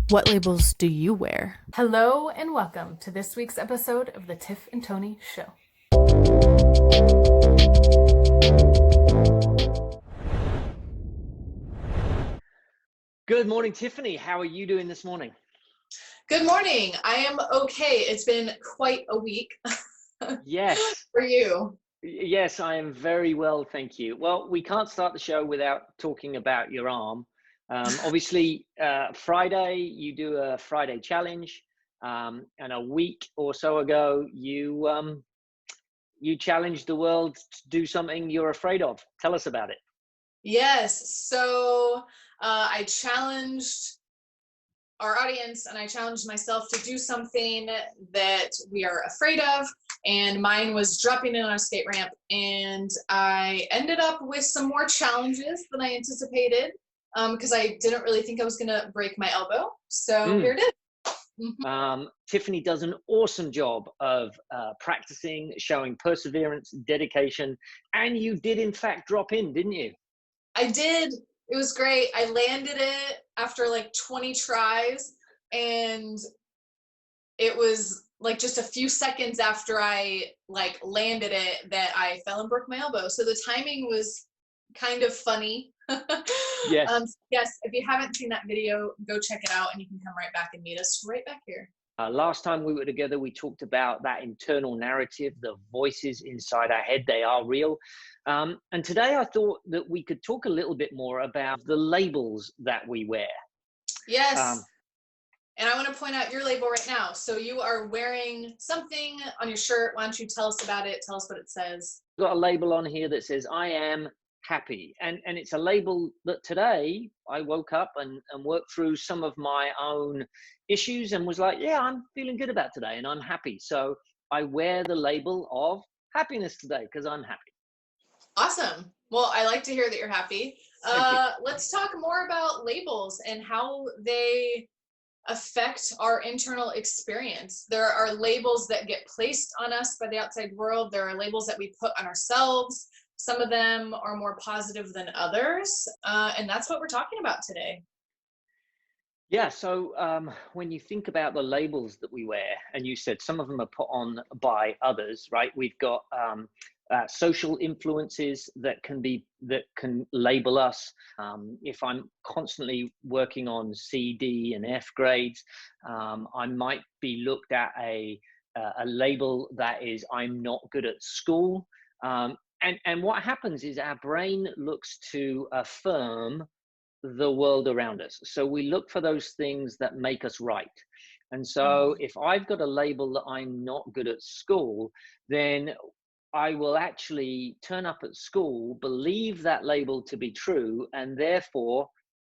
What labels do you wear? Hello and welcome to this week's episode of the Tiff and Tony Show. Good morning, Tiffany. How are you doing this morning? Good morning. I am okay. It's been quite a week. Yes. For you. Yes, I am very well, thank you. Well, we can't start the show without talking about your arm. Obviously, Friday, you do a Friday challenge. And a week or so ago, you challenged the world to do something you're afraid of. Tell us about it. Yes. So I challenged our audience and I challenged myself to do something that we are afraid of. And mine was dropping in on a skate ramp. And I ended up with some more challenges than I anticipated because I didn't really think I was going to break my elbow. So here it is. Tiffany does an awesome job of practicing, showing perseverance, dedication, and you did in fact drop in, didn't you? I did. It was great. I landed it after like 20 tries, and it was like just a few seconds after I like landed it that I fell and broke my elbow. So the timing was kind of funny. Yes. Yes, if you haven't seen that video, go check it out and you can come right back and meet us right back here. Last time we were together, we talked about that internal narrative, the voices inside our head, they are real. And today I thought that we could talk a little bit more about the labels that we wear. Yes. And I want to point out your label right now. So you are wearing something on your shirt. Why don't you tell us about it? Tell us what it says. I've got a label on here that says, I am happy. And it's a label that today I woke up and worked through some of my own issues and was like, yeah, I'm feeling good about today and I'm happy. So I wear the label of happiness today because I'm happy. Awesome. Well, I like to hear that you're happy. Let's talk more about labels and how they affect our internal experience. There are labels that get placed on us by the outside world. There are labels that we put on ourselves. Some of them are more positive than others. And that's what we're talking about today. Yeah, so when you think about the labels that we wear, and you said some of them are put on by others, right? We've got social influences that can label us. If I'm constantly working on C, D, and F grades, I might be looked at a label that is I'm not good at school. And what happens is our brain looks to affirm the world around us. So we look for those things that make us right. And so if I've got a label that I'm not good at school, then I will actually turn up at school, believe that label to be true, and therefore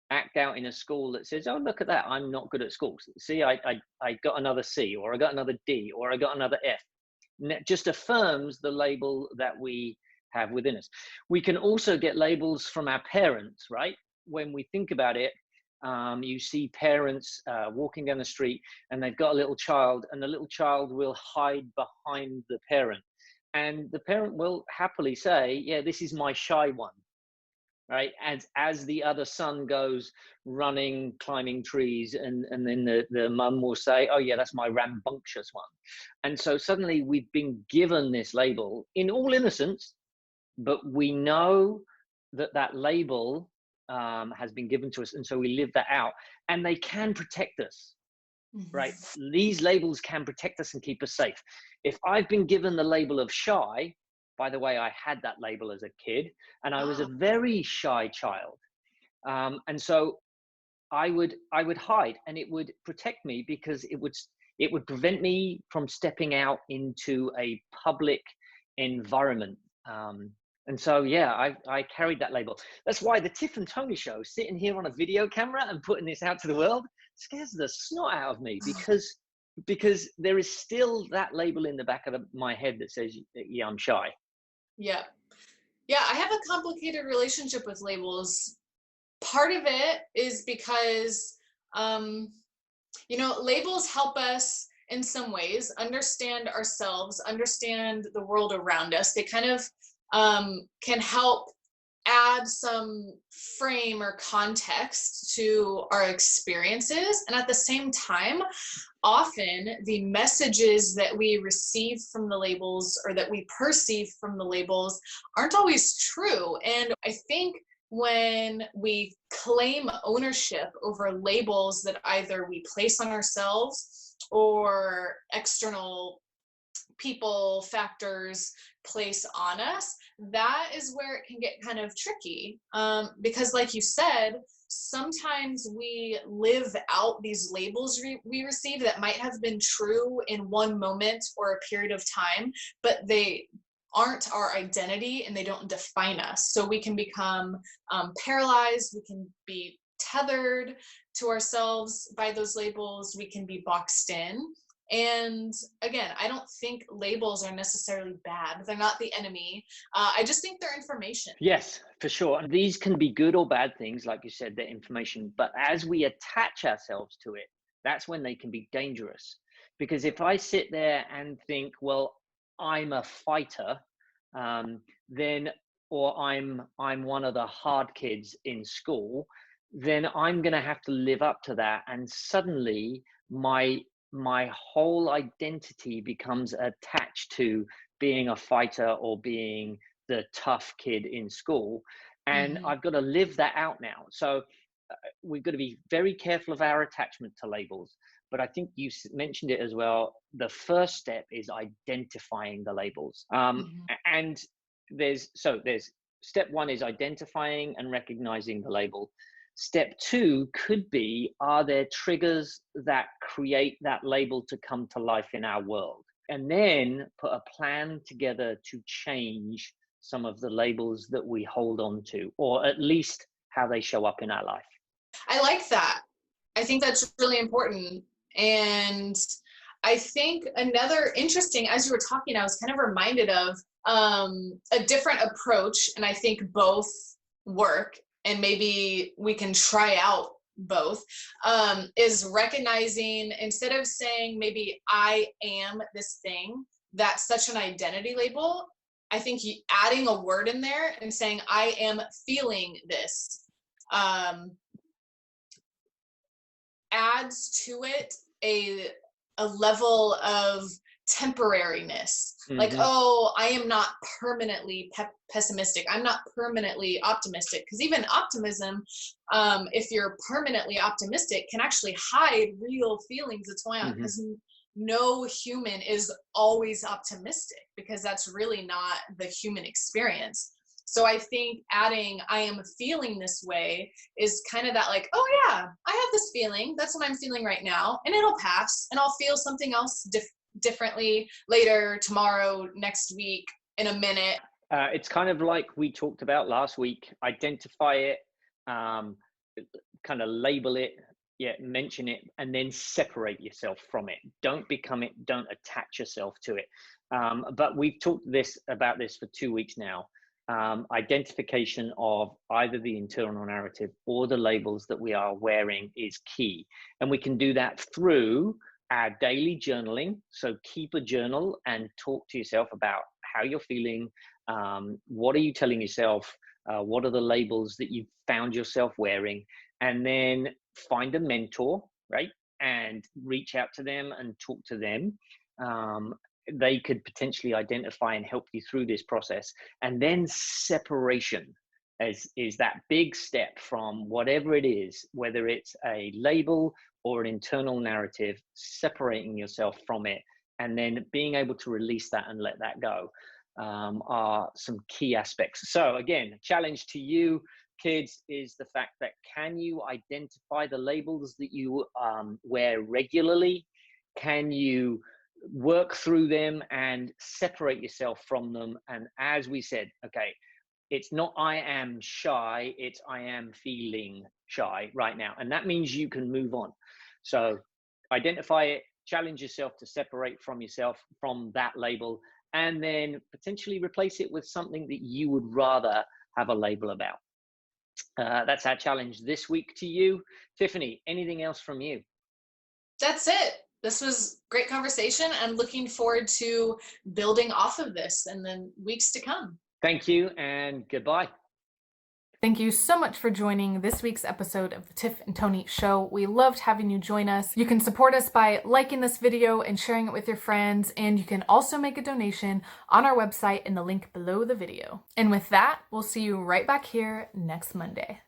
act out in a school that says, oh, look at that, I'm not good at school. See, I got another C, or I got another D, or I got another F. And it just affirms the label that we have within us. We can also get labels from our parents, right? When we think about it, you see parents walking down the street and they've got a little child, and the little child will hide behind the parent. And the parent will happily say, yeah, this is my shy one, right? As the other son goes running, climbing trees, and then the mum will say, oh yeah, that's my rambunctious one. And so suddenly we've been given this label in all innocence, but we know that label has been given to us, and so we live that out, and they can protect us, right? These labels can protect us and keep us safe. If I've been given the label of shy, by the way, I had that label as a kid, and I was a very shy child, and so I would hide, and it would protect me because it would prevent me from stepping out into a public environment. And so, yeah, I carried that label. That's why the Tiff and Tony show, sitting here on a video camera and putting this out to the world, scares the snot out of me because there is still that label in the back of my head that says, yeah, I'm shy. Yeah. Yeah, I have a complicated relationship with labels. Part of it is because, labels help us in some ways understand ourselves, understand the world around us. They kind of can help add some frame or context to our experiences. And at the same time, often the messages that we receive from the labels or that we perceive from the labels aren't always true. And I think when we claim ownership over labels that either we place on ourselves or external people, factors place on us, that is where it can get kind of tricky. Because, like you said, sometimes we live out these labels we receive that might have been true in one moment or a period of time, but they aren't our identity and they don't define us. So we can become paralyzed, we can be tethered to ourselves by those labels, we can be boxed in. And again, I don't think labels are necessarily bad. They're not the enemy. I just think they're information. Yes, for sure. And these can be good or bad things, like you said, they're information. But as we attach ourselves to it, that's when they can be dangerous. Because if I sit there and think, well, I'm a fighter, then, or I'm one of the hard kids in school, then I'm going to have to live up to that. And suddenly my whole identity becomes attached to being a fighter or being the tough kid in school. And Mm-hmm. I've got to live that out now. So we've got to be very careful of our attachment to labels. But I think you mentioned it as well. The first step is identifying the labels. Mm-hmm. And there's step one is identifying and recognizing the label. Step two could be, are there triggers that create that label to come to life in our world? And then put a plan together to change some of the labels that we hold on to, or at least how they show up in our life. I like that. I think that's really important. And I think another interesting, as you were talking, I was kind of reminded of a different approach, and I think both work, and maybe we can try out both, is recognizing, instead of saying maybe I am this thing, that's such an identity label, I think adding a word in there and saying I am feeling this adds to it a level of temporariness. Like, Mm-hmm. oh, I am not permanently pessimistic, I'm not permanently optimistic. Because even optimism, if you're permanently optimistic, can actually hide real feelings. It's why, Mm-hmm. because no human is always optimistic, because that's really not the human experience. So I think adding I am feeling this way is kind of that, like, oh yeah, I have this feeling, that's what I'm feeling right now, and it'll pass, and I'll feel something else differently later, tomorrow, next week, in a minute. It's kind of like we talked about last week. Identify it, kind of label it, mention it, and then separate yourself from it. Don't become it. Don't attach yourself to it. But we've talked about this for 2 weeks now. Identification of either the internal narrative or the labels that we are wearing is key. And we can do that through our daily journaling. So keep a journal and talk to yourself about how you're feeling. What are you telling yourself? What are the labels that you've found yourself wearing? And then find a mentor, right? And reach out to them and talk to them. They could potentially identify and help you through this process. And then separation is that big step from whatever it is, whether it's a label or an internal narrative, separating yourself from it, and then being able to release that and let that go, are some key aspects. So again, challenge to you kids is the fact that, can you identify the labels that you wear regularly? Can you work through them and separate yourself from them? And as we said, okay, it's not I am shy, it's I am feeling shy right now. And that means you can move on. So identify it, challenge yourself to separate from yourself from that label, and then potentially replace it with something that you would rather have a label about. That's our challenge this week to you. Tiffany, anything else from you? That's it. This was great conversation. I'm looking forward to building off of this in the weeks to come. Thank you and goodbye. Thank you so much for joining this week's episode of the Tiff and Tony Show. We loved having you join us. You can support us by liking this video and sharing it with your friends, and you can also make a donation on our website in the link below the video. And with that, we'll see you right back here next Monday.